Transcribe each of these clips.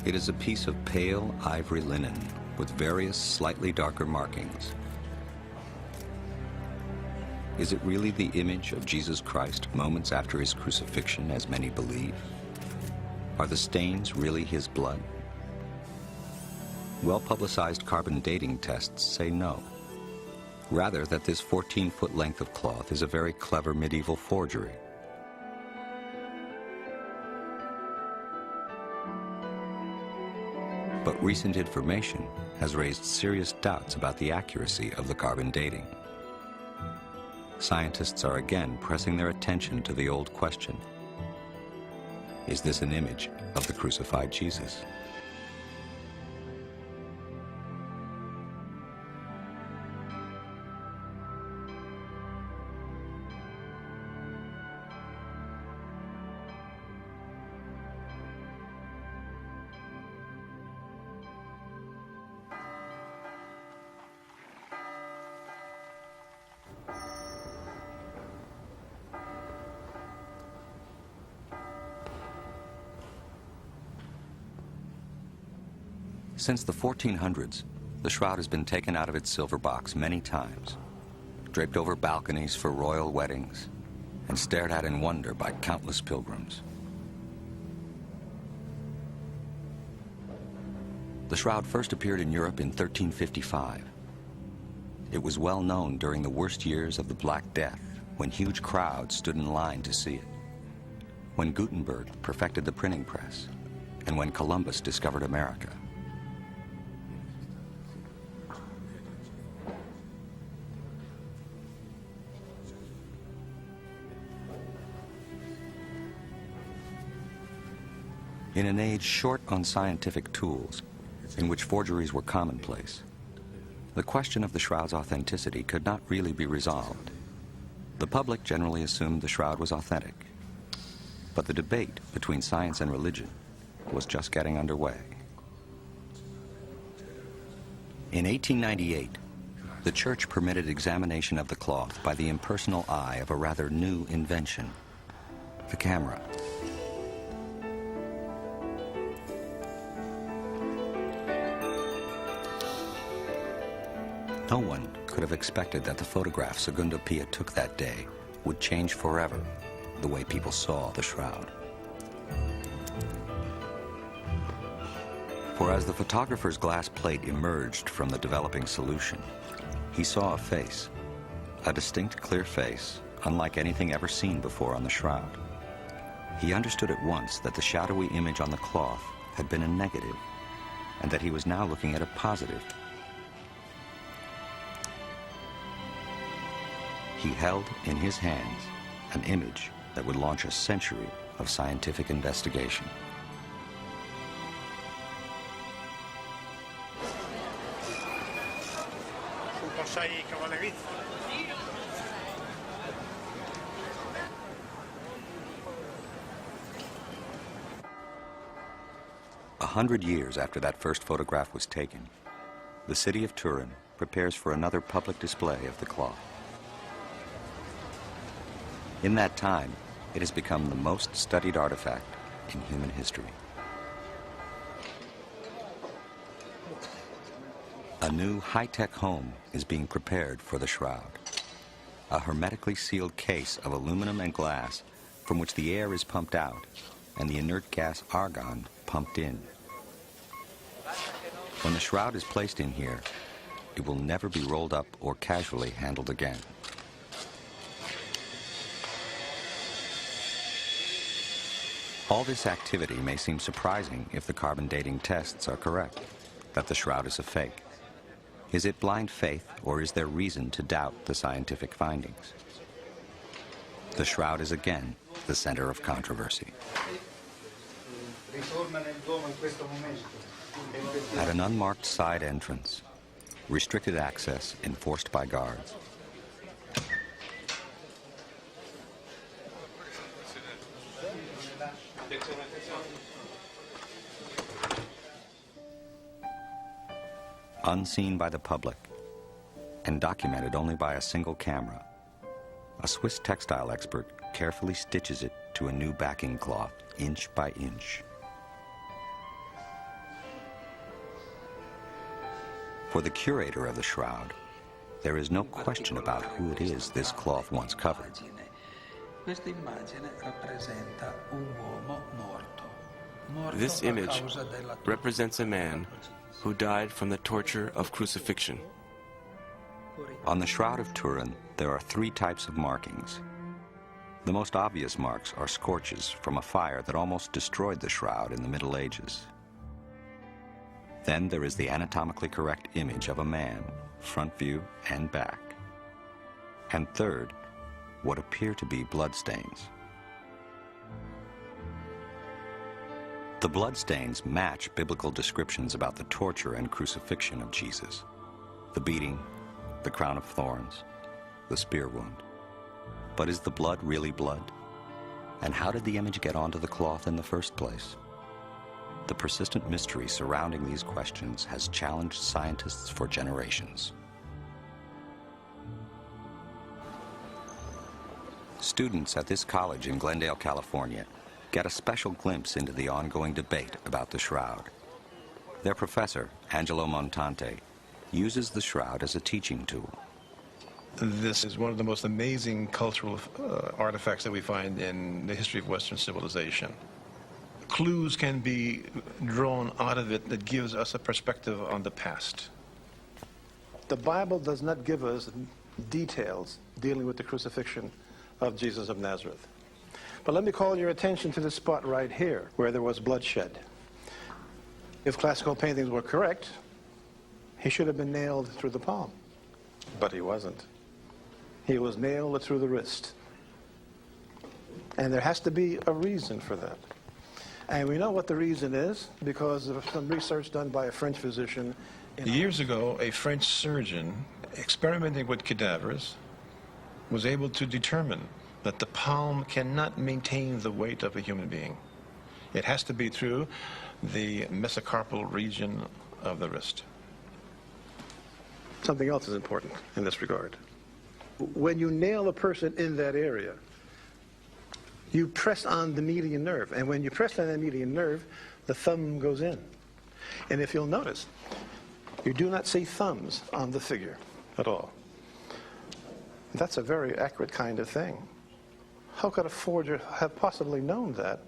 It is a piece of pale ivory linen with various slightly darker markings. Is it really the image of Jesus Christ moments after his crucifixion, as many believe? Are the stains really his blood? Well-publicized carbon dating tests say no. Rather, that this 14-foot length of cloth is a very clever medieval forgery. But recent information has raised serious doubts about the accuracy of the carbon dating. Scientists are again pressing their attention to the old question: is this an image of the crucified Jesus? Since the 1400s, the shroud has been taken out of its silver box many times, draped over balconies for royal weddings, and stared at in wonder by countless pilgrims. The shroud first appeared in Europe in 1355. It was well known during the worst years of the Black Death, when huge crowds stood in line to see it, when Gutenberg perfected the printing press, and when Columbus discovered America. In an age short on scientific tools, in which forgeries were commonplace, the question of the shroud's authenticity could not really be resolved. The public generally assumed the shroud was authentic, but the debate between science and religion was just getting underway. In 1898, the church permitted examination of the cloth by the impersonal eye of a rather new invention, the camera. No one could have expected that the photograph Segundo Pia took that day would change forever the way people saw the shroud. For as the photographer's glass plate emerged from the developing solution, he saw a face, a distinct, clear face, unlike anything ever seen before on the shroud. He understood at once that the shadowy image on the cloth had been a negative, and that he was now looking at a positive. He held in his hands an image that would launch a century of scientific investigation. A 100 years after that first photograph was taken, the city of Turin prepares for another public display of the cloth. In that time, it has become the most studied artifact in human history. A new high-tech home is being prepared for the shroud. A hermetically sealed case of aluminum and glass from which the air is pumped out and the inert gas argon pumped in. When the shroud is placed in here, it will never be rolled up or casually handled again. All this activity may seem surprising if the carbon dating tests are correct, that the shroud is a fake. Is it blind faith, or is there reason to doubt the scientific findings? The shroud is again the center of controversy. At an unmarked side entrance, restricted access enforced by guards, unseen by the public and documented only by a single camera, a Swiss textile expert carefully stitches it to a new backing cloth, inch by inch. For the curator of the shroud, there is no question about who it is this cloth once covered. This image represents a man who died from the torture of crucifixion. On the Shroud of Turin, there are 3 types of markings. The most obvious marks are scorches from a fire that almost destroyed the shroud in the Middle Ages. Then there is the anatomically correct image of a man, front view and back. And third, what appear to be bloodstains. The bloodstains match biblical descriptions about the torture and crucifixion of Jesus. The beating, the crown of thorns, the spear wound. But is the blood really blood? And how did the image get onto the cloth in the first place? The persistent mystery surrounding these questions has challenged scientists for generations. Students at this college in Glendale, California, get a special glimpse into the ongoing debate about the shroud. Their professor, Angelo Montante, uses the shroud as a teaching tool. This is one of the most amazing cultural artifacts that we find in the history of Western civilization. Clues can be drawn out of it that gives us a perspective on the past. The Bible does not give us details dealing with the crucifixion of Jesus of Nazareth. But let me call your attention to this spot right here where there was bloodshed. If classical paintings were correct, he should have been nailed through the palm. But he wasn't. He was nailed through the wrist. And there has to be a reason for that. And we know what the reason is because of some research done by a French physician. Years ago, a French surgeon experimenting with cadavers was able to determine that the palm cannot maintain the weight of a human being. It has to be through the mesocarpal region of the wrist. Something else is important in this regard. When you nail a person in that area, you press on the median nerve. And when you press on the median nerve, the thumb goes in. And if you'll notice, you do not see thumbs on the figure at all. That's a very accurate kind of thing. How could a forger have possibly known that?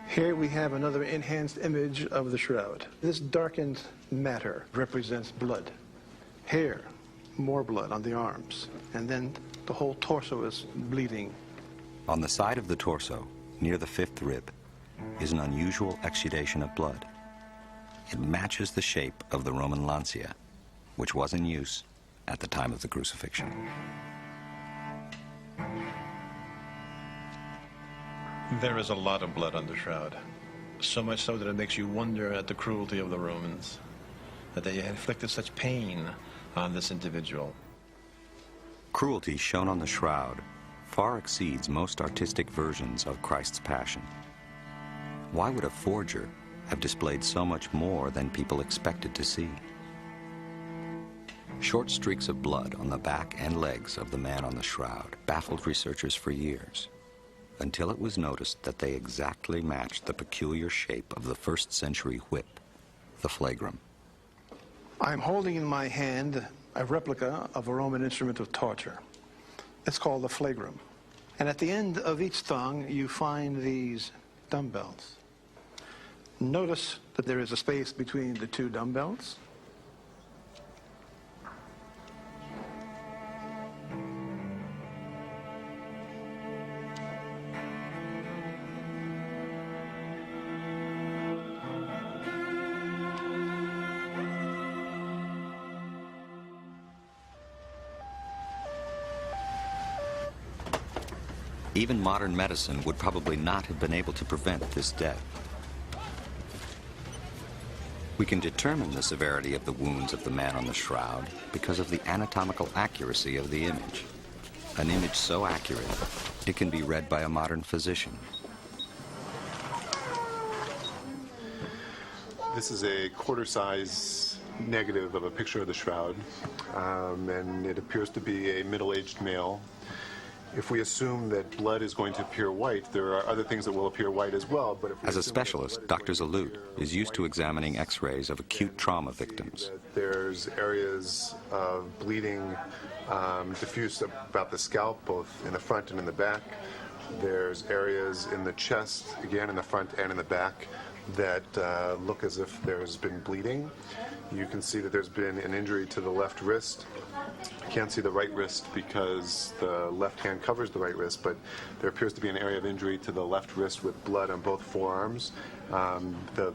Here we have another enhanced image of the shroud. This darkened matter represents blood. Hair, more blood on the arms. And then the whole torso is bleeding. On the side of the torso, near the 5th rib, is an unusual exudation of blood. It matches the shape of the Roman lancia, which was in use at the time of the crucifixion. There is a lot of blood on the shroud. So much so that it makes you wonder at the cruelty of the Romans, that they inflicted such pain on this individual. Cruelty shown on the shroud far exceeds most artistic versions of Christ's Passion. Why would a forger have displayed so much more than people expected to see? Short streaks of blood on the back and legs of the man on the shroud baffled researchers for years, until it was noticed that they exactly matched the peculiar shape of the 1st century whip, the flagrum. I'm holding in my hand a replica of a Roman instrument of torture. It's called the flagrum. And at the end of each thong, you find these dumbbells. Notice that there is a space between the 2 dumbbells. Even modern medicine would probably not have been able to prevent this death. We can determine the severity of the wounds of the man on the shroud because of the anatomical accuracy of the image. An image so accurate, it can be read by a modern physician. This is a quarter-size negative of a picture of the shroud, and it appears to be a middle-aged male. If we assume that blood is going to appear white, there are other things that will appear white as well. But if we As a assume that specialist, blood Dr. is going to Zalut appear is used to white, examining X-rays of acute trauma victims. there's areas of bleeding diffuse about the scalp, both in the front and in the back. There's areas in the chest, again in the front and in the back, that look as if there's been bleeding. You can see that there's been an injury to the left wrist. I can't see the right wrist because the left hand covers the right wrist, but there appears to be an area of injury to the left wrist with blood on both forearms. The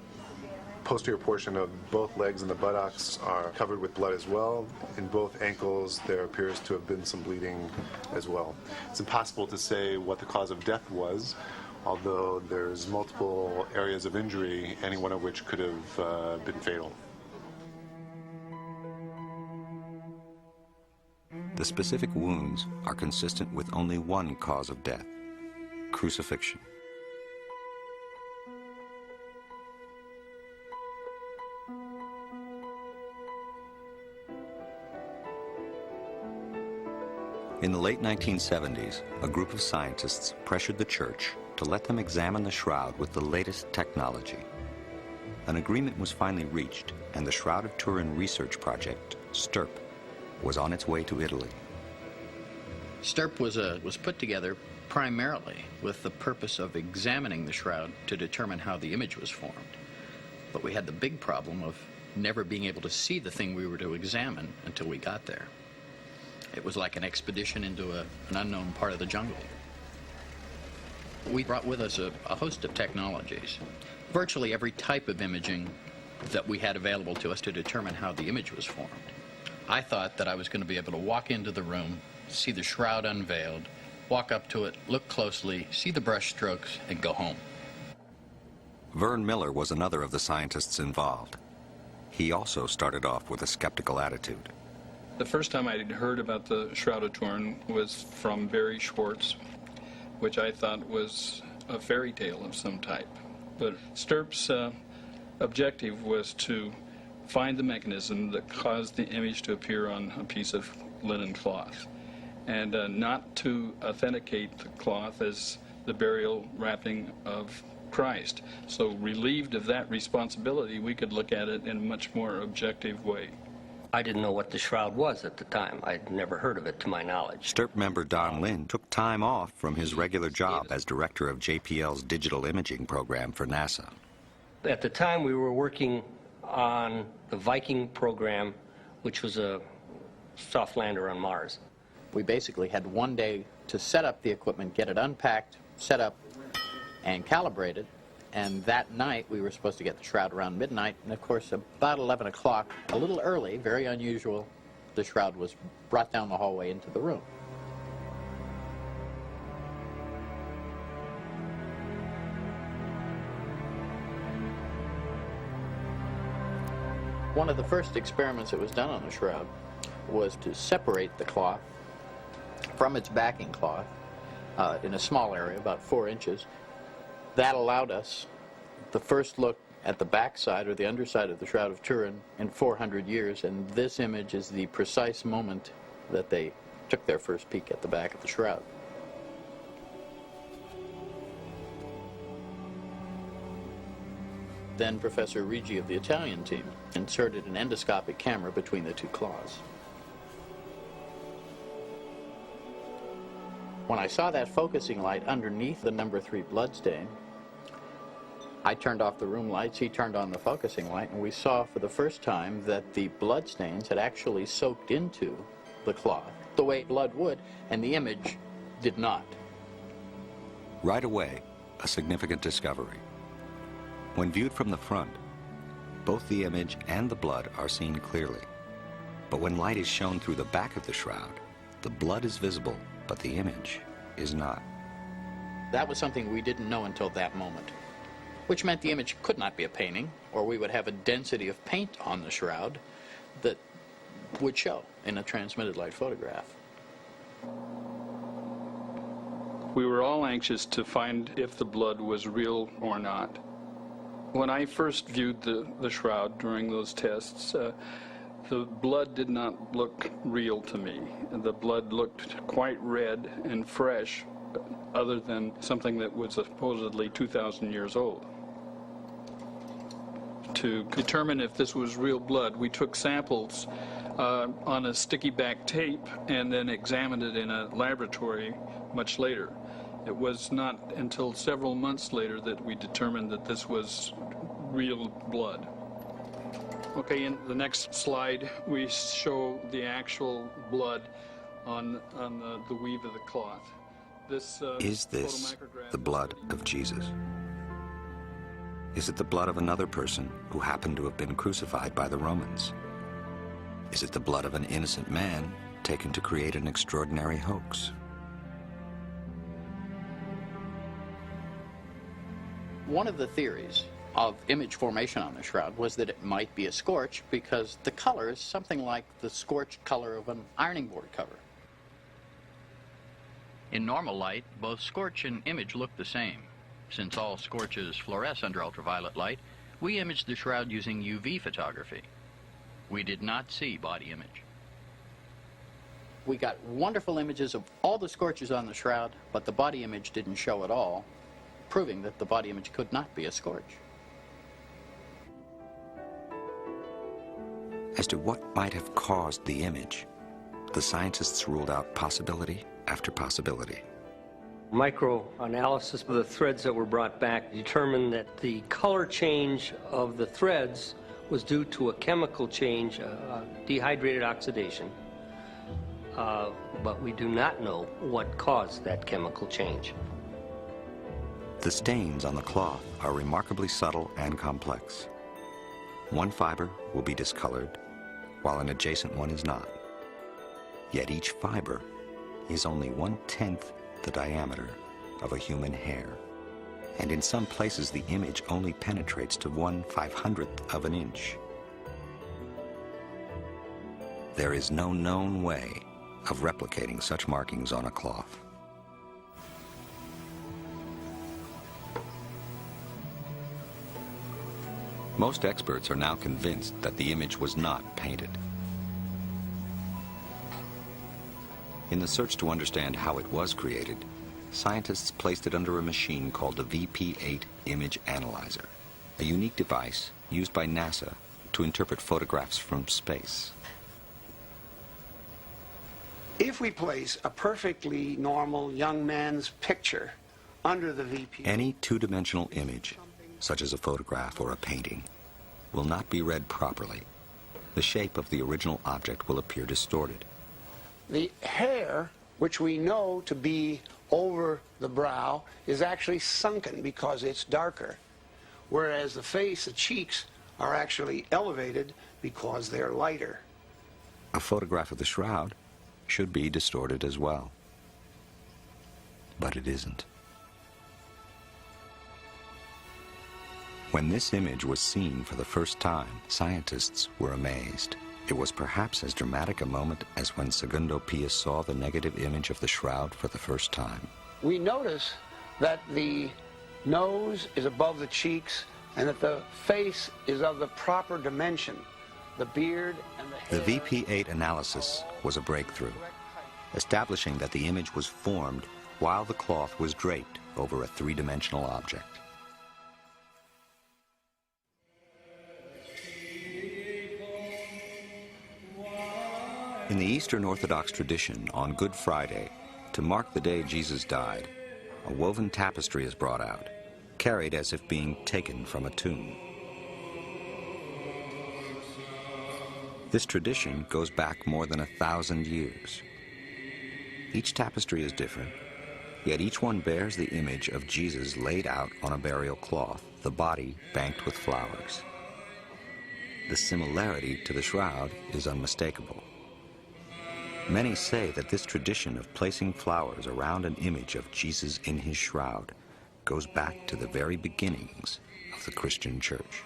posterior portion of both legs and the buttocks are covered with blood as well. In both ankles, there appears to have been some bleeding as well. It's impossible to say what the cause of death was, although there's multiple areas of injury, any one of which could have been fatal. The specific wounds are consistent with only one cause of death: crucifixion. In the late 1970s, a group of scientists pressured the church to let them examine the shroud with the latest technology. An agreement was finally reached, and the Shroud of Turin research project, STIRP, was on its way to Italy. STIRP was put together primarily with the purpose of examining the shroud to determine how the image was formed. But we had the big problem of never being able to see the thing we were to examine until we got there. It was like an expedition into an unknown part of the jungle. We brought with us a host of technologies, virtually every type of imaging that we had available to us to determine how the image was formed. I thought that I was going to be able to walk into the room, see the shroud unveiled, walk up to it, look closely, see the brush strokes, and go home. Vern Miller was another of the scientists involved. He also started off with a skeptical attitude. The first time I had heard about the Shroud of Turin was from Barry Schwartz, which I thought was a fairy tale of some type. But STIRP's objective was to find the mechanism that caused the image to appear on a piece of linen cloth, and not to authenticate the cloth as the burial wrapping of Christ. So relieved of that responsibility, we could look at it in a much more objective way. I didn't know what the shroud was at the time. I'd never heard of it to my knowledge. STIRP member Don Lynn took time off from his regular job as director of JPL's digital imaging program for NASA. At the time, we were working on the Viking program, which was a soft lander on Mars. We basically had one day to set up the equipment, get it unpacked, set up, and calibrated. And that night, we were supposed to get the shroud around midnight. And of course, about 11 o'clock, a little early, very unusual, the shroud was brought down the hallway into the room. One of the first experiments that was done on the shroud was to separate the cloth from its backing cloth in a small area, about 4 inches. That allowed us the first look at the backside or the underside of the Shroud of Turin in 400 years, and this image is the precise moment that they took their first peek at the back of the shroud. Then Professor Rigi of the Italian team inserted an endoscopic camera between the two cloths. When I saw that focusing light underneath the number 3 bloodstain, I turned off the room lights, he turned on the focusing light, and we saw for the first time that the bloodstains had actually soaked into the cloth the way blood would, and the image did not. Right away, a significant discovery. When viewed from the front, both the image and the blood are seen clearly. But when light is shown through the back of the shroud, the blood is visible, but the image is not. That was something we didn't know until that moment, which meant the image could not be a painting, or we would have a density of paint on the shroud that would show in a transmitted light photograph. We were all anxious to find if the blood was real or not. When I first viewed the shroud during those tests, The blood did not look real to me. The blood looked quite red and fresh, other than something that was supposedly 2,000 years old. To determine if this was real blood, we took samples on a sticky back tape and then examined it in a laboratory much later. It was not until several months later that we determined that this was real blood. Okay, in the next slide, we show the actual blood on the weave of the cloth. Is this the blood of Jesus? Is it the blood of another person who happened to have been crucified by the Romans? Is it the blood of an innocent man taken to create an extraordinary hoax? One of the theories of image formation on the shroud was that it might be a scorch because the color is something like the scorched color of an ironing board cover. In normal light, both scorch and image look the same. Since all scorches fluoresce under ultraviolet light, we imaged the shroud using UV photography. We did not see body image. We got wonderful images of all the scorches on the shroud, but the body image didn't show at all, proving that the body image could not be a scorch. As to what might have caused the image, the scientists ruled out possibility after possibility. Microanalysis of the threads that were brought back determined that the color change of the threads was due to a chemical change, dehydrated oxidation. But we do not know what caused that chemical change. The stains on the cloth are remarkably subtle and complex. One fiber will be discolored, while an adjacent one is not. Yet each fiber is only 1/10 the diameter of a human hair. And in some places the image only penetrates to 1/500th of an inch. There is no known way of replicating such markings on a cloth. Most experts are now convinced that the image was not painted. In the search to understand how it was created, scientists placed it under a machine called the VP-8 Image Analyzer, a unique device used by NASA to interpret photographs from space. If we place a perfectly normal young man's picture under the VP, any two-dimensional image, such as a photograph or a painting, will not be read properly. The shape of the original object will appear distorted. the hair, which we know to be over the brow, is actually sunken because it's darker, whereas the face, the cheeks, are actually elevated because they're lighter. A photograph of the shroud should be distorted as well. But it isn't. When this image was seen for the first time, scientists were amazed. It was perhaps as dramatic a moment as when Segundo Pius saw the negative image of the shroud for the first time. We notice that the nose is above the cheeks and that the face is of the proper dimension. The beard and the hair... The VP-8 analysis was a breakthrough, establishing that the image was formed while the cloth was draped over a three-dimensional object. In the Eastern Orthodox tradition, on Good Friday, to mark the day Jesus died, a woven tapestry is brought out, carried as if being taken from a tomb. This tradition goes back more than 1,000 years. Each tapestry is different, yet each one bears the image of Jesus laid out on a burial cloth, the body banked with flowers. The similarity to the shroud is unmistakable. Many say that this tradition of placing flowers around an image of Jesus in his shroud goes back to the very beginnings of the Christian Church.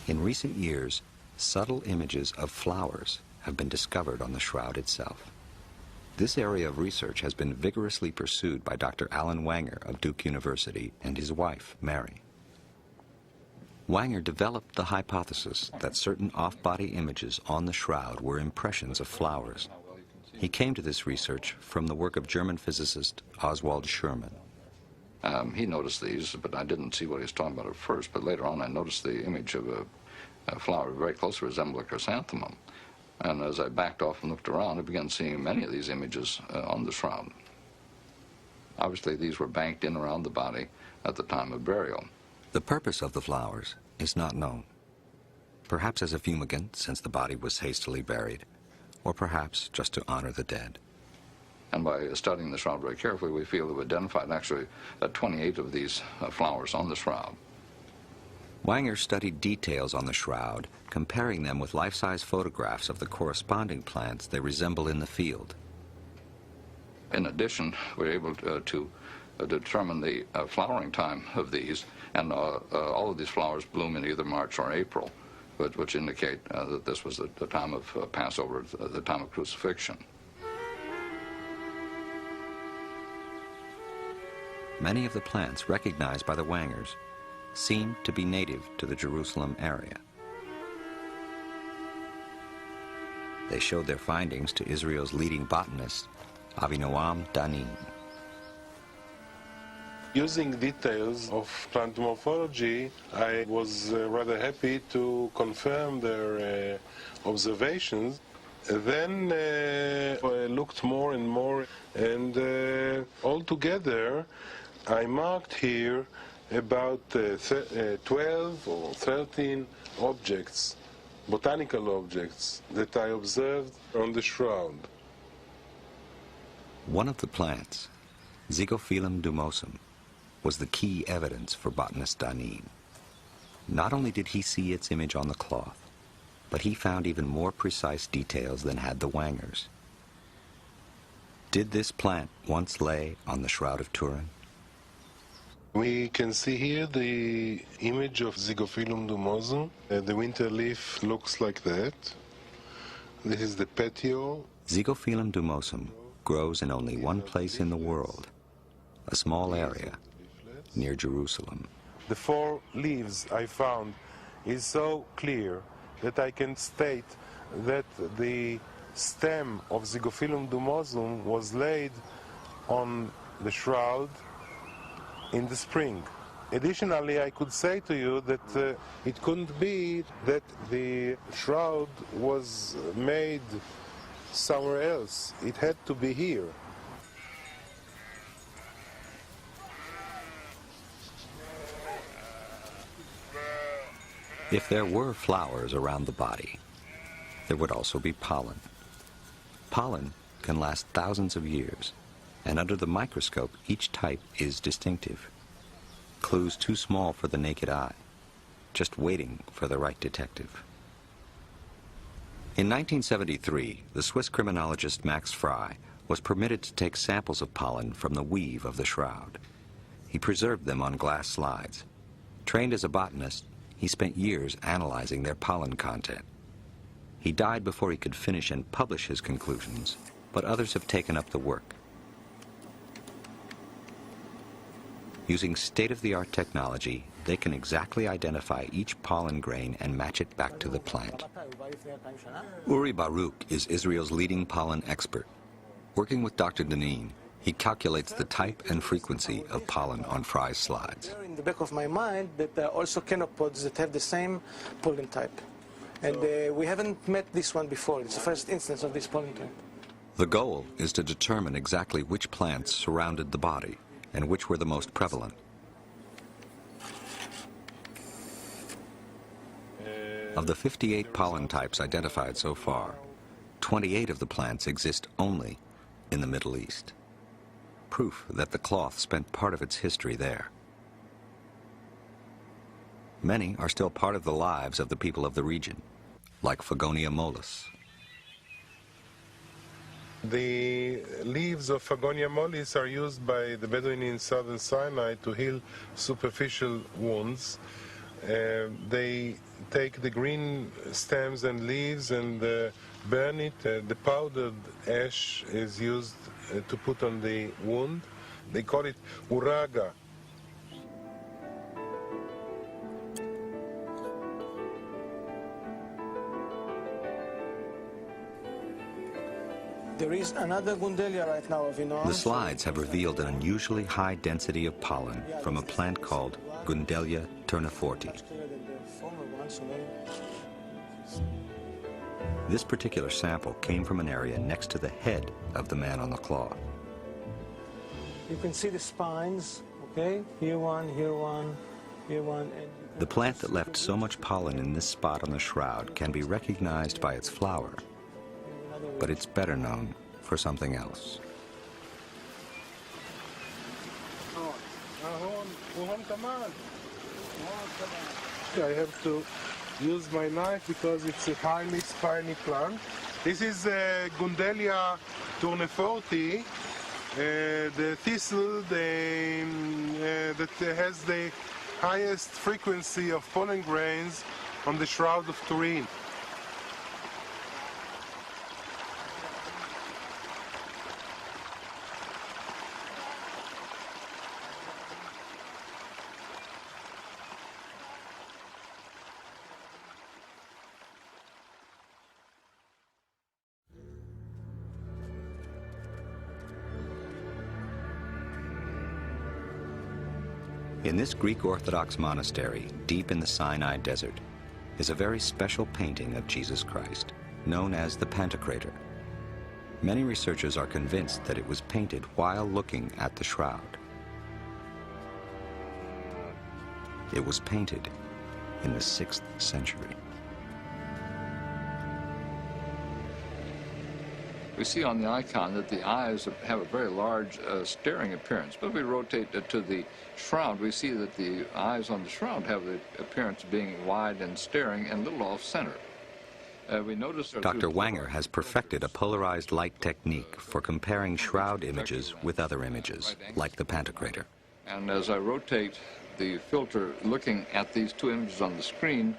In recent years, subtle images of flowers have been discovered on the shroud itself. This area of research has been vigorously pursued by Dr. Alan Wanger of Duke University and his wife, Mary. Wanger developed the hypothesis that certain off-body images on the shroud were impressions of flowers. He came to this research from the work of German physicist Oswald Scherman. He noticed these, but I didn't see what he was talking about at first, but later on I noticed the image of a flower very closely resembling a chrysanthemum. And as I backed off and looked around, I began seeing many of these images on the shroud. Obviously, these were banked in around the body at the time of burial. The purpose of the flowers is not known. Perhaps as a fumigant, since the body was hastily buried, or perhaps just to honor the dead. And by studying the shroud very carefully, we feel that we identified actually 28 of these flowers on the shroud. Wanger studied details on the shroud, comparing them with life-size photographs of the corresponding plants they resemble in the field. In addition, we were able to determine the flowering time of these, and all of these flowers bloom in either March or April, which indicate that this was the time of Passover, the time of crucifixion. Many of the plants recognized by the Wangers seemed to be native to the Jerusalem area. They showed their findings to Israel's leading botanist, Avinoam Danin. Using details of plant morphology, I was rather happy to confirm their observations. Then I looked more and more, and altogether I marked here about 12 or 13 objects, botanical objects, that I observed on the shroud. One of the plants, Zygophyllum dumosum, was the key evidence for botanist Danin. Not only did he see its image on the cloth, but he found even more precise details than had the Wangers. Did this plant once lay on the Shroud of Turin? We can see here the image of Zygophyllum dumosum. The winter leaf looks like that. This is the petiole. Zygophyllum dumosum grows in only one place in the world, a small area near Jerusalem. The 4 leaves I found is so clear that I can state that the stem of Zygophyllum dumosum was laid on the shroud in the spring. Additionally, I could say to you that it couldn't be that the shroud was made somewhere else. It had to be here. If there were flowers around the body, there would also be pollen. Pollen can last thousands of years, and under the microscope, each type is distinctive. Clues too small for the naked eye, just waiting for the right detective. In 1973, the Swiss criminologist Max Frey was permitted to take samples of pollen from the weave of the shroud. He preserved them on glass slides. Trained as a botanist, he spent years analyzing their pollen content. He died before he could finish and publish his conclusions, but others have taken up the work. Using state-of-the-art technology, they can exactly identify each pollen grain and match it back to the plant. Uri Baruch is Israel's leading pollen expert. Working with Dr. Danin, he calculates the type and frequency of pollen on Frey's slides. In the back of my mind that there are also canopods that have the same pollen type. And we haven't met this one before. It's the first instance of this pollen type. The goal is to determine exactly which plants surrounded the body and which were the most prevalent. Of the 58 pollen types identified so far, 28 of the plants exist only in the Middle East. Proof that the cloth spent part of its history there. Many are still part of the lives of the people of the region, like Fagonia mollis. The leaves of Fagonia mollis are used by the Bedouin in southern Sinai to heal superficial wounds. They take the green stems and leaves and burn it. The powdered ash is used to put on the wound. They call it uraga. There is another Gundelia right now of Inon. The slides have revealed an unusually high density of pollen from a plant called Gundelia terniforti. This particular sample came from an area next to the head of the man on the cloth. You can see the spines, okay? Here one, here one, here one. And the plant that left so much pollen in this spot on the shroud can be recognized by its flower, but it's better known for something else. I have to use my knife because it's a highly spiny plant. This is Gundelia terniforti, the thistle that has the highest frequency of pollen grains on the Shroud of Turin. In this Greek Orthodox monastery, deep in the Sinai desert, is a very special painting of Jesus Christ, known as the Pantocrator. Many researchers are convinced that it was painted while looking at the shroud. It was painted in the 6th century. We see on the icon that the eyes have a very large staring appearance. But if we rotate to the shroud, we see that the eyes on the shroud have the appearance of being wide and staring and a little off-center. We notice Dr. Wanger has perfected a polarized light technique for comparing shroud images with other images, like the Pantocrator. And as I rotate the filter looking at these two images on the screen,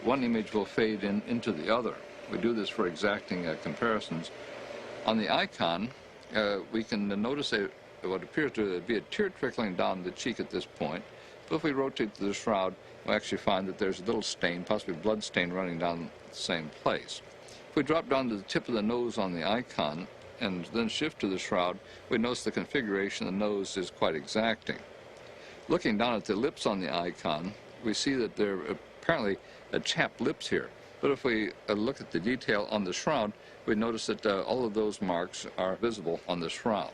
one image will fade into the other. We do this for exacting comparisons. On the icon, we can notice what appears to be a tear trickling down the cheek at this point. But if we rotate to the shroud, we actually find that there's a little stain, possibly a blood stain, running down the same place. If we drop down to the tip of the nose on the icon and then shift to the shroud, we notice the configuration of the nose is quite exacting. Looking down at the lips on the icon, we see that there are apparently chapped lips here. But if we look at the detail on the shroud, we notice that all of those marks are visible on the shroud.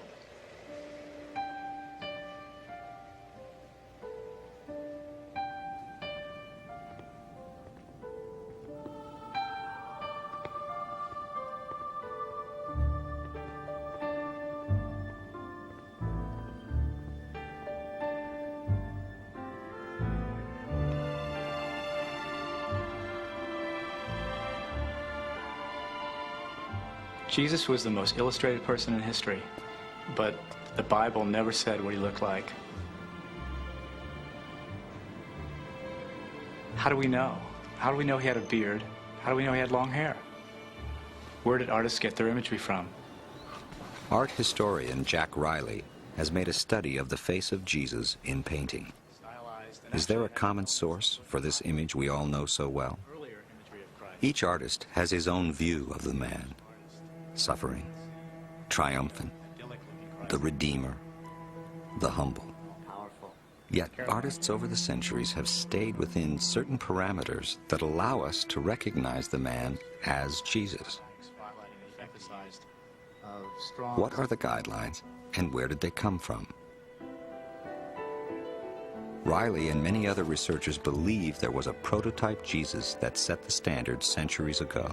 Jesus was the most illustrated person in history, but the Bible never said what he looked like. How do we know? How do we know he had a beard? How do we know he had long hair? Where did artists get their imagery from? Art historian Jack Riley has made a study of the face of Jesus in painting. Is there a common source for this image we all know so well? Each artist has his own view of the man. Suffering, triumphant, the Redeemer, the humble. Yet artists over the centuries have stayed within certain parameters that allow us to recognize the man as Jesus. What are the guidelines, and where did they come from? Riley and many other researchers believe there was a prototype Jesus that set the standard centuries ago.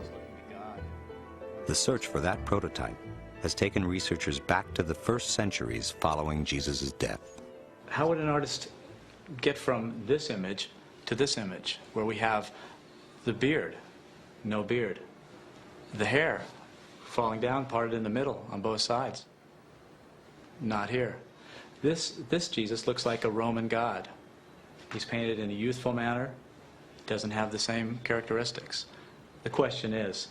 The search for that prototype has taken researchers back to the first centuries following Jesus' death. How would an artist get from this image to this image, where we have the beard, no beard, the hair falling down, parted in the middle on both sides? Not here. This Jesus looks like a Roman god. He's painted in a youthful manner, doesn't have the same characteristics. The question is,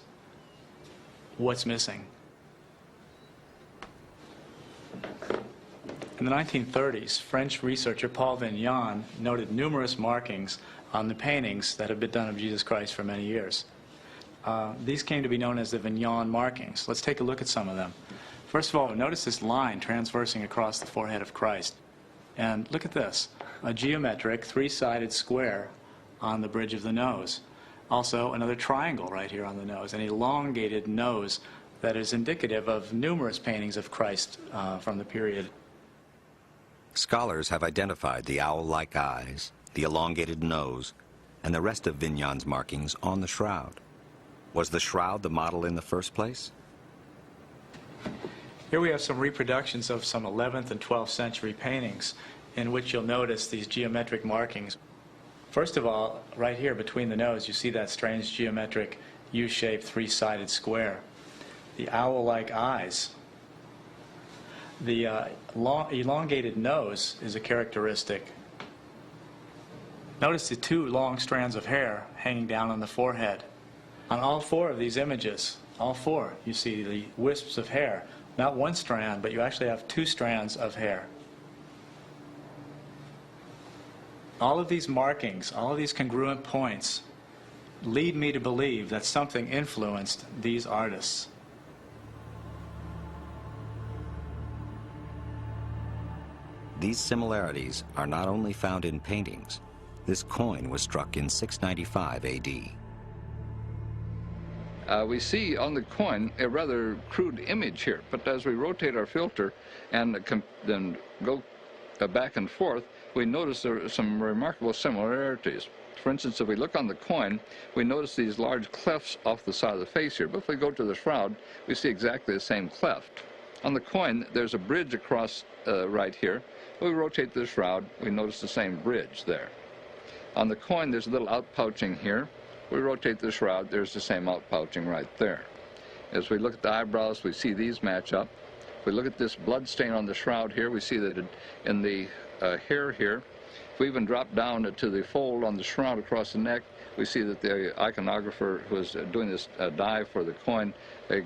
what's missing. In the 1930s, French researcher Paul Vignon noted numerous markings on the paintings that have been done of Jesus Christ for many years. These came to be known as the Vignon markings. Let's take a look at some of them. First of all, notice this line transversing across the forehead of Christ. And look at this, a geometric three-sided square on the bridge of the nose. Also, another triangle right here on the nose, an elongated nose that is indicative of numerous paintings of Christ from the period. Scholars have identified the owl-like eyes, the elongated nose, and the rest of Vignon's markings on the shroud. Was the shroud the model in the first place? Here we have some reproductions of some 11th and 12th century paintings in which you'll notice these geometric markings. First of all, right here between the nose, you see that strange geometric U-shaped three-sided square. The owl-like eyes. The elongated nose is a characteristic. Notice the two long strands of hair hanging down on the forehead. On all four of these images, all four, you see the wisps of hair. Not one strand, but you actually have two strands of hair. All of these markings, all of these congruent points lead me to believe that something influenced these artists. These similarities are not only found in paintings. This coin was struck in 695 AD. We see on the coin a rather crude image here, but as we rotate our filter and then go back and forth, we notice there are some remarkable similarities. For instance, if we look on the coin, we notice these large clefts off the side of the face here, but if we go to the shroud, we see exactly the same cleft. On the coin, there's a bridge across right here. When we rotate the shroud, we notice the same bridge there. On the coin, there's a little outpouching here. We rotate the shroud, there's the same outpouching right there. As we look at the eyebrows, we see these match up. If we look at this blood stain on the shroud here, we see that in the hair here, if we even drop down to the fold on the shroud across the neck, we see that the iconographer who was doing this die for the coin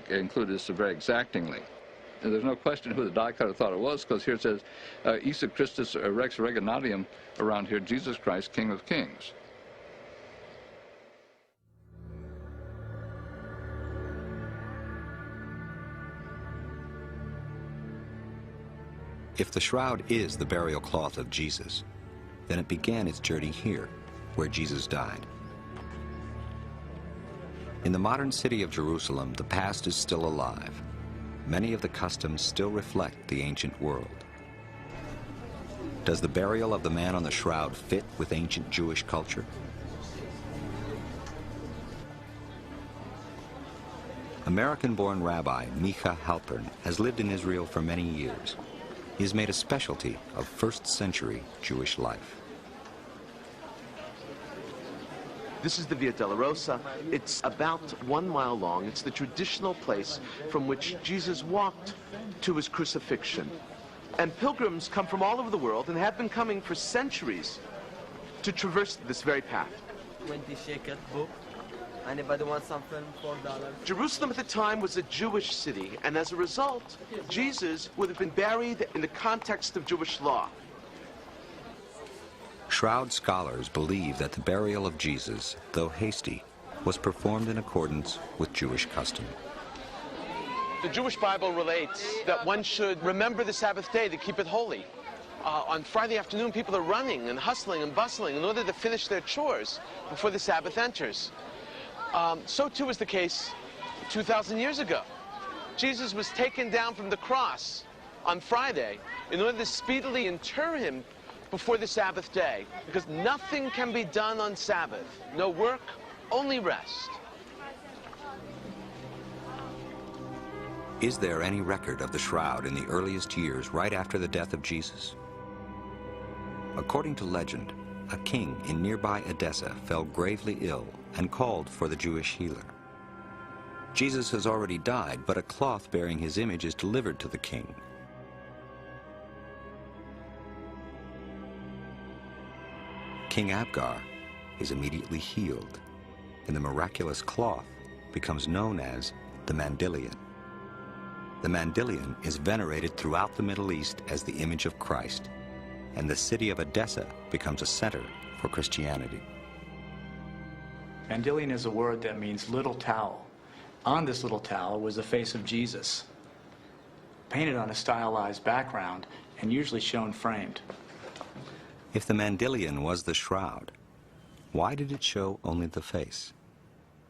included this very exactingly. And there's no question who the die cutter thought it was, because here it says, Issa Christus Rex Reginatium, around here, Jesus Christ, King of Kings. If the shroud is the burial cloth of Jesus, then it began its journey here, where Jesus died. In the modern city of Jerusalem, the past is still alive. Many of the customs still reflect the ancient world. Does the burial of the man on the shroud fit with ancient Jewish culture? American-born Rabbi Micha Halpern has lived in Israel for many years. He has made a specialty of first-century Jewish life. This is the Via Dolorosa. It's about 1 mile long. It's the traditional place from which Jesus walked to his crucifixion. And pilgrims come from all over the world and have been coming for centuries to traverse this very path. 20 shekel book. Anybody want something? $4. Jerusalem at the time was a Jewish city, and as a result, Jesus would have been buried in the context of Jewish law. Shroud scholars believe that the burial of Jesus, though hasty, was performed in accordance with Jewish custom. The Jewish Bible relates that one should remember the Sabbath day to keep it holy. On Friday afternoon, people are running and hustling and bustling in order to finish their chores before the Sabbath enters. So too was the case 2,000 years ago. Jesus was taken down from the cross on Friday in order to speedily inter him before the Sabbath day, because nothing can be done on Sabbath. No work, only rest. Is there any record of the shroud in the earliest years right after the death of Jesus? According to legend, a king in nearby Edessa fell gravely ill and called for the Jewish healer. Jesus has already died, but a cloth bearing his image is delivered to the king. King Abgar is immediately healed, and the miraculous cloth becomes known as the Mandylion. The Mandylion is venerated throughout the Middle East as the image of Christ, and the city of Edessa becomes a center for Christianity. Mandylion is a word that means little towel. On this little towel was the face of Jesus, painted on a stylized background and usually shown framed. If the Mandylion was the shroud, why did it show only the face?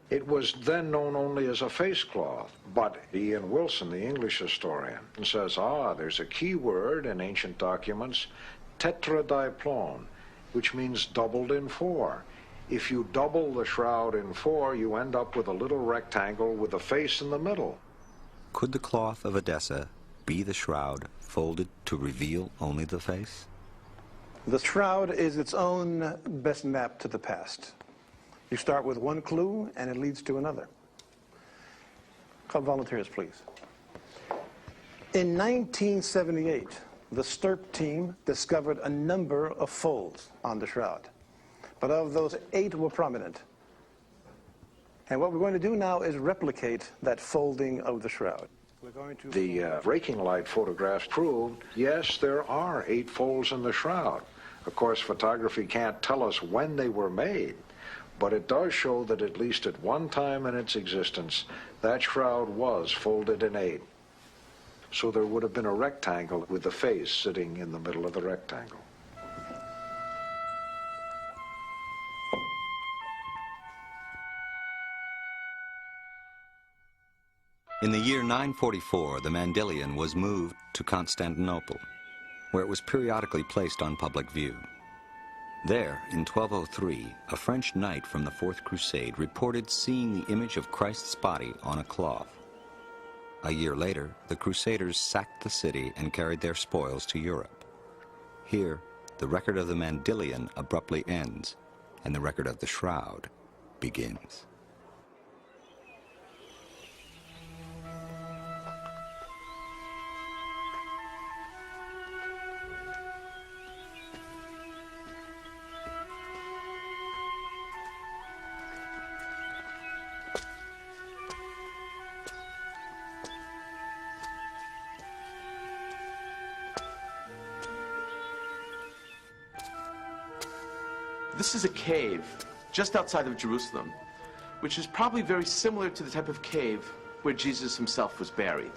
It was then known only as a face cloth, but Ian Wilson, the English historian, says, there's a key word in ancient documents, tetradiplon, which means doubled in four. If you double the shroud in four, you end up with a little rectangle with a face in the middle. Could the cloth of Edessa be the shroud folded to reveal only the face? The shroud is its own best map to the past. You start with one clue, and it leads to another. Come, volunteers, please. In 1978, the STIRP team discovered a number of folds on the shroud. But of those, 8 were prominent. And what we're going to do now is replicate that folding of the shroud. The raking light photographs proved, yes, there are 8 folds in the shroud. Of course, photography can't tell us when they were made, but it does show that at least at one time in its existence, that shroud was folded in 8. So there would have been a rectangle with the face sitting in the middle of the rectangle. In the year 944, the Mandylion was moved to Constantinople, where it was periodically placed on public view. There, in 1203, a French knight from the Fourth Crusade reported seeing the image of Christ's body on a cloth. A year later, the Crusaders sacked the city and carried their spoils to Europe. Here, the record of the Mandylion abruptly ends, and the record of the shroud begins. This is a cave just outside of Jerusalem, which is probably very similar to the type of cave where Jesus himself was buried.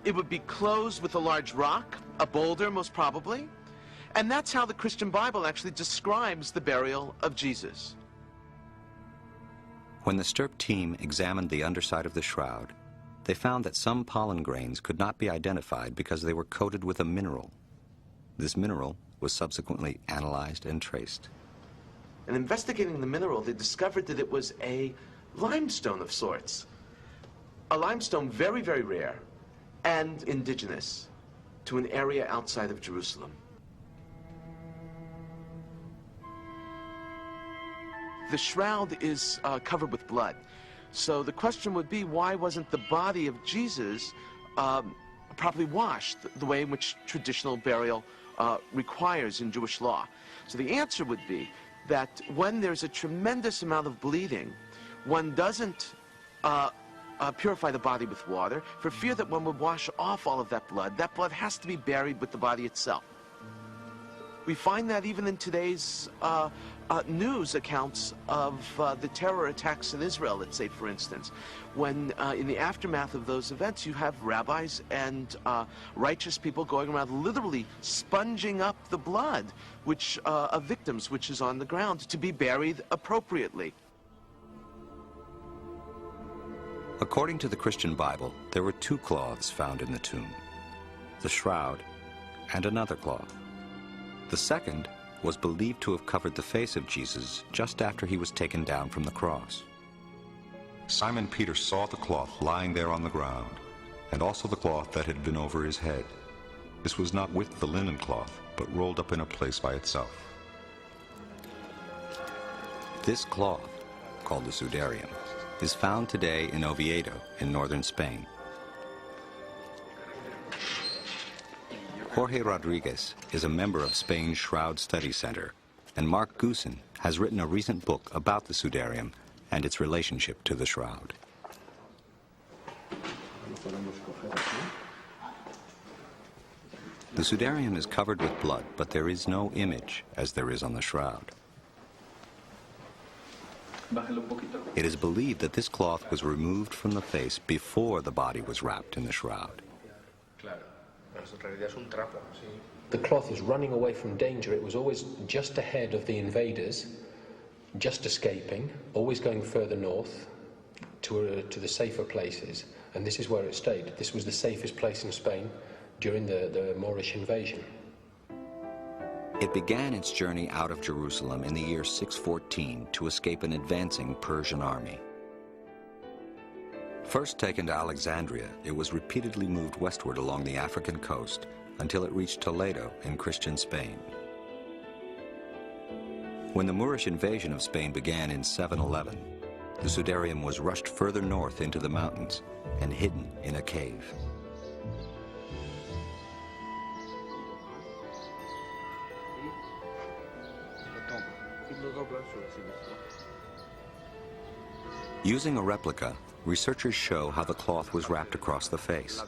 It would be closed with a large rock, a boulder most probably, and that's how the Christian Bible actually describes the burial of Jesus. When the STIRP team examined the underside of the shroud, they found that some pollen grains could not be identified because they were coated with a mineral. This mineral was subsequently analyzed and traced. And investigating the mineral, they discovered that it was a limestone of sorts. A limestone very, very rare and indigenous to an area outside of Jerusalem. The shroud is covered with blood. So the question would be, why wasn't the body of Jesus properly washed the way in which traditional burial requires in Jewish law? So the answer would be that when there's a tremendous amount of bleeding, one doesn't purify the body with water for fear that one would wash off all of that blood has to be buried with the body itself. We find that even in today's news accounts of the terror attacks in Israel, let's say, for instance, when in the aftermath of those events you have rabbis and righteous people going around literally sponging up the blood of victims which is on the ground to be buried appropriately. According to the Christian Bible, there were 2 cloths found in the tomb, the shroud and another cloth. The second was believed to have covered the face of Jesus just after he was taken down from the cross. Simon Peter saw the cloth lying there on the ground, and also the cloth that had been over his head. This was not with the linen cloth, but rolled up in a place by itself. This cloth, called the sudarium, is found today in Oviedo in northern Spain. Jorge Rodriguez is a member of Spain's Shroud Study Center, and Mark Goosen has written a recent book about the sudarium and its relationship to the shroud. The sudarium is covered with blood, but there is no image, as there is on the shroud. It is believed that this cloth was removed from the face before the body was wrapped in the shroud. The cloth was running away from danger. It was always just ahead of the invaders, just escaping, always going further north to the safer places, and this is where it stayed. This was the safest place in Spain during the Moorish invasion. It began its journey out of Jerusalem in the year 614 to escape an advancing Persian army. First taken to Alexandria, it was repeatedly moved westward along the African coast until it reached Toledo in Christian Spain. When the Moorish invasion of Spain began in 711, the sudarium was rushed further north into the mountains and hidden in a cave. Using a replica, researchers show how the cloth was wrapped across the face.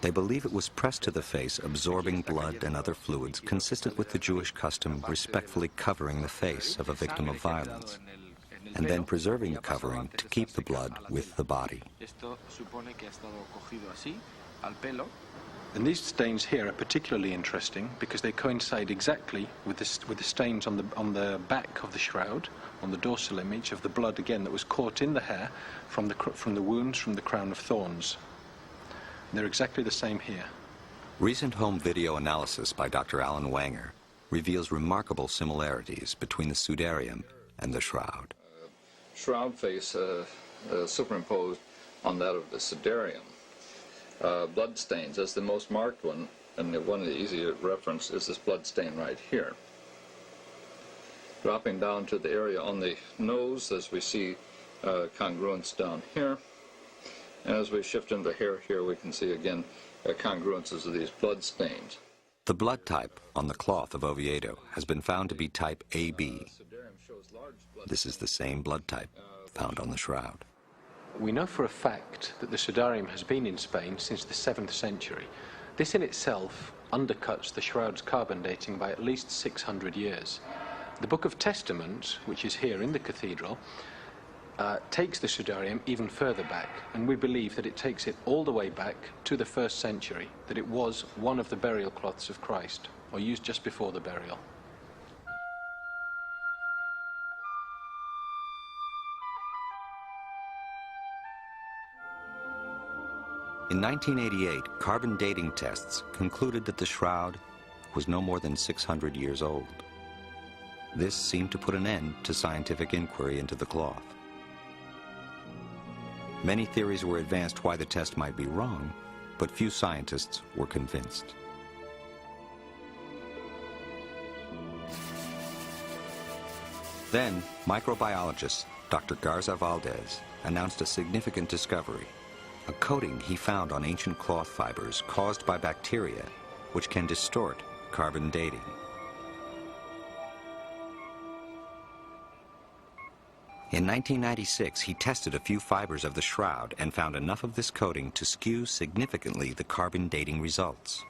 They believe it was pressed to the face, absorbing blood and other fluids consistent with the Jewish custom respectfully covering the face of a victim of violence, and then preserving the covering to keep the blood with the body. And these stains here are particularly interesting because they coincide exactly with the stains on the back of the shroud, on the dorsal image of the blood again that was caught in the hair from the wounds from the crown of thorns. And they're exactly the same here. Recent home video analysis by Dr. Alan Wanger reveals remarkable similarities between the sudarium and the shroud. Shroud face superimposed on that of the sudarium. Blood stains, as the most marked one, and one of the easier reference is this blood stain right here. Dropping down to the area on the nose, as we see congruence down here. And as we shift into the hair here, we can see again congruences of these blood stains. The blood type on the cloth of Oviedo has been found to be type AB. This is the same blood type found on the shroud. We know for a fact that the sudarium has been in Spain since the 7th century. This in itself undercuts the shroud's carbon dating by at least 600 years. The Book of Testament, which is here in the cathedral, takes the sudarium even further back, and we believe that it takes it all the way back to the 1st century, that it was one of the burial cloths of Christ, or used just before the burial. In 1988, carbon dating tests concluded that the shroud was no more than 600 years old. This seemed to put an end to scientific inquiry into the cloth. Many theories were advanced why the test might be wrong, but few scientists were convinced. Then, microbiologist Dr. Garza Valdez announced a significant discovery, a coating he found on ancient cloth fibers caused by bacteria, which can distort carbon dating. In 1996, he tested a few fibers of the shroud and found enough of this coating to skew significantly the carbon dating results.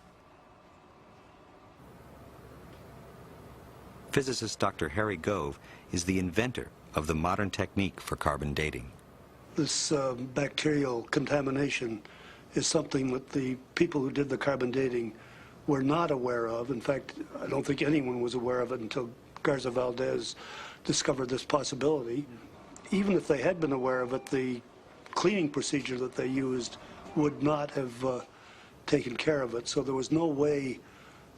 Physicist Dr. Harry Gove is the inventor of the modern technique for carbon dating. This bacterial contamination is something that the people who did the carbon dating were not aware of. In fact, I don't think anyone was aware of it until Garza Valdez discovered this possibility. Even if they had been aware of it, the cleaning procedure that they used would not have taken care of it. So there was no way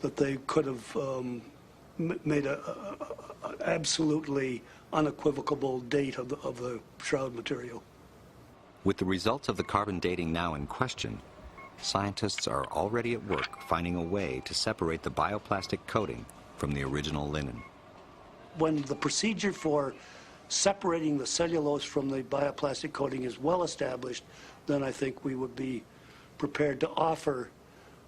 that they could have made an absolutely unequivocal date of the shroud material. With the results of the carbon dating now in question, scientists are already at work finding a way to separate the bioplastic coating from the original linen. When the procedure for separating the cellulose from the bioplastic coating is well established, then I think we would be prepared to offer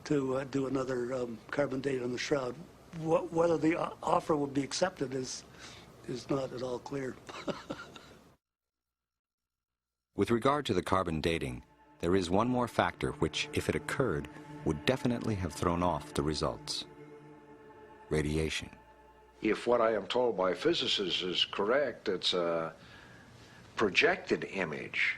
to do another carbon date on the shroud. Whether the offer would be accepted is is not at all clear. With regard to the carbon dating, there is one more factor which, if it occurred, would definitely have thrown off the results. Radiation. If what I am told by physicists is correct, it's a projected image.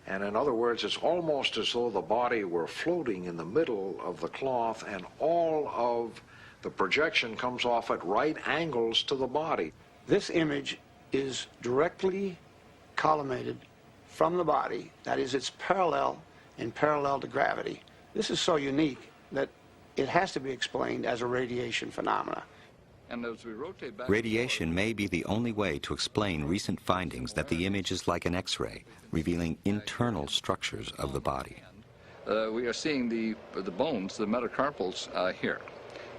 And in other words, it's almost as though the body were floating in the middle of the cloth and all of the projection comes off at right angles to the body. This image is directly collimated from the body. That is, it's parallel to gravity. This is so unique that it has to be explained as a radiation phenomena. And as we rotate back, Radiation may be the only way to explain recent findings that the image is like an X-ray, revealing internal structures of the body. we are seeing the bones, the metacarpals, here.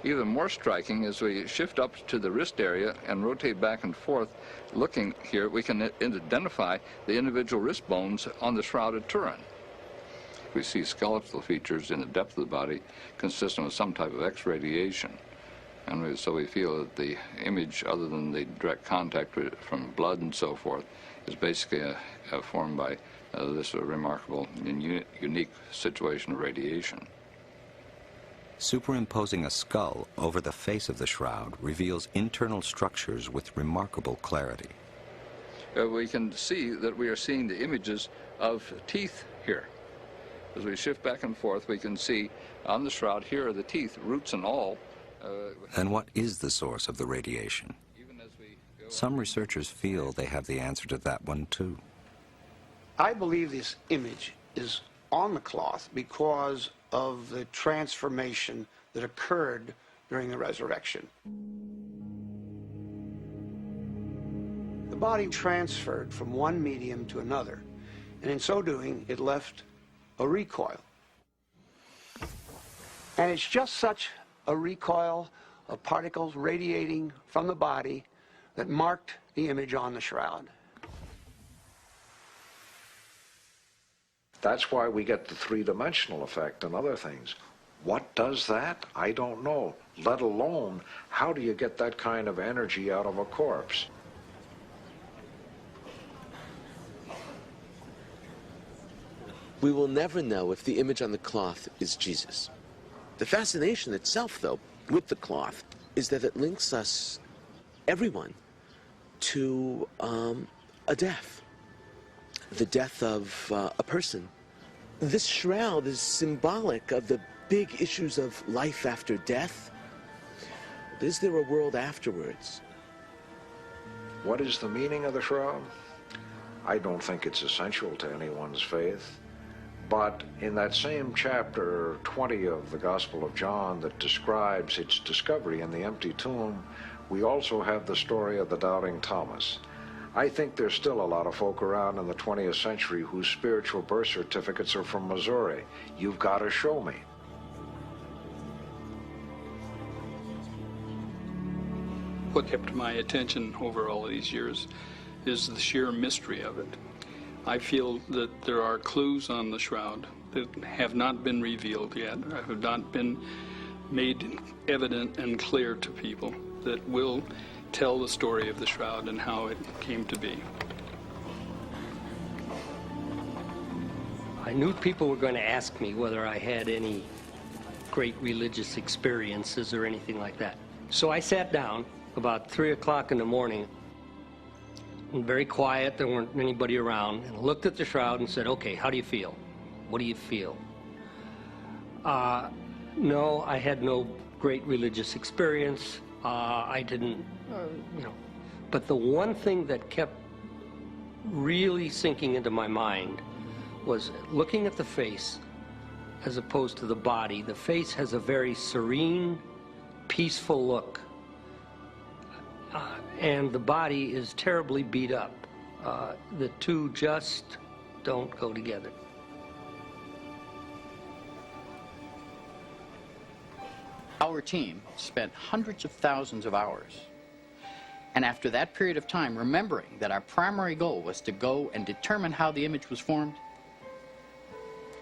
Even more striking, as we shift up to the wrist area and rotate back and forth, looking here, we can identify the individual wrist bones on the Shroud at Turin. We see skeletal features in the depth of the body consistent with some type of X-radiation. And so we feel that the image, other than the direct contact from blood and so forth, is basically formed by this remarkable and unique situation of radiation. Superimposing a skull over the face of the shroud reveals internal structures with remarkable clarity. We can see that we are seeing the images of teeth here. As we shift back and forth, we can see on the shroud here are the teeth, roots and all. And what is the source of the radiation? Some researchers feel they have the answer to that one too. I believe this image is on the cloth because of the transformation that occurred during the resurrection. The body transferred from one medium to another, and in so doing, it left a recoil. And it's just such a recoil of particles radiating from the body that marked the image on the shroud. That's why we get the three-dimensional effect and other things. What does that? I don't know. Let alone, how do you get that kind of energy out of a corpse? We will never know if the image on the cloth is Jesus. The fascination itself, though, with the cloth is that it links us, everyone, to a death. The death of a person. This shroud is symbolic of the big issues of life after death. Is there a world afterwards? What is the meaning of the shroud? I don't think it's essential to anyone's faith. But in that same chapter 20 of the Gospel of John that describes its discovery in the empty tomb, we also have the story of the doubting Thomas. I think there's still a lot of folk around in the 20th century whose spiritual birth certificates are from Missouri. You've got to show me. What kept my attention over all these years is the sheer mystery of it. I feel that there are clues on the shroud that have not been revealed yet, have not been made evident and clear to people, that will tell the story of the shroud and how it came to be. I knew people were going to ask me whether I had any great religious experiences or anything like that. So I sat down about 3 o'clock in the morning, and very quiet, there weren't anybody around, and looked at the shroud and said, okay, how do you feel? What do you feel? No, I had no great religious experience. I didn't, But the one thing that kept really sinking into my mind was looking at the face as opposed to the body. The face has a very serene, peaceful look. And the body is terribly beat up. The two just don't go together. Our team spent hundreds of thousands of hours. And after that period of time, remembering that our primary goal was to go and determine how the image was formed,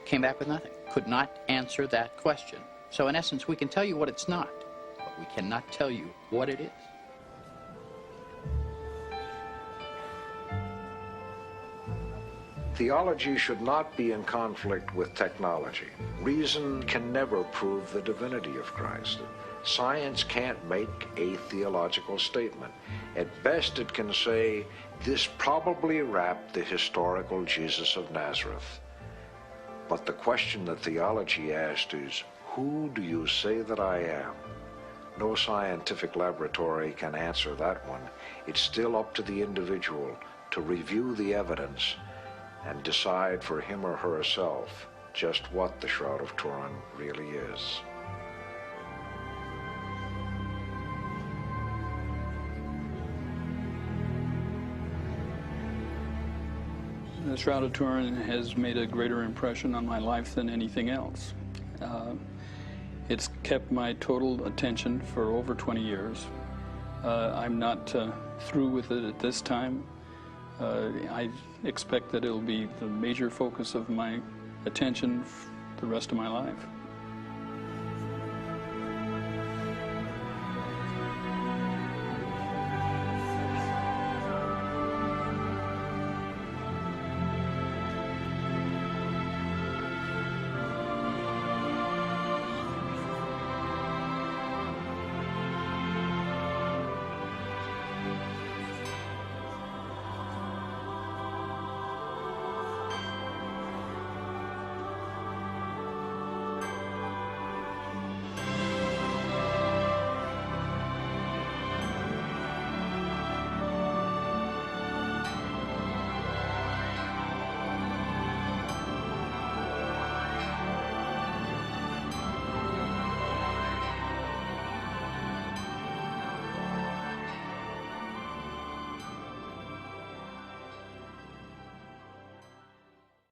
came back with nothing. Could not answer that question. So in essence, we can tell you what it's not, but we cannot tell you what it is. Theology should not be in conflict with technology. Reason can never prove the divinity of Christ. Science can't make a theological statement. At best, it can say, this probably wrapped the historical Jesus of Nazareth. But the question that theology asked is, who do you say that I am? No scientific laboratory can answer that one. It's still up to the individual to review the evidence and decide for him or herself just what the Shroud of Turin really is. The Shroud of Turin has made a greater impression on my life than anything else. It's kept my total attention for over 20 years. I'm not through with it at this time. I expect that it'll be the major focus of my attention the rest of my life.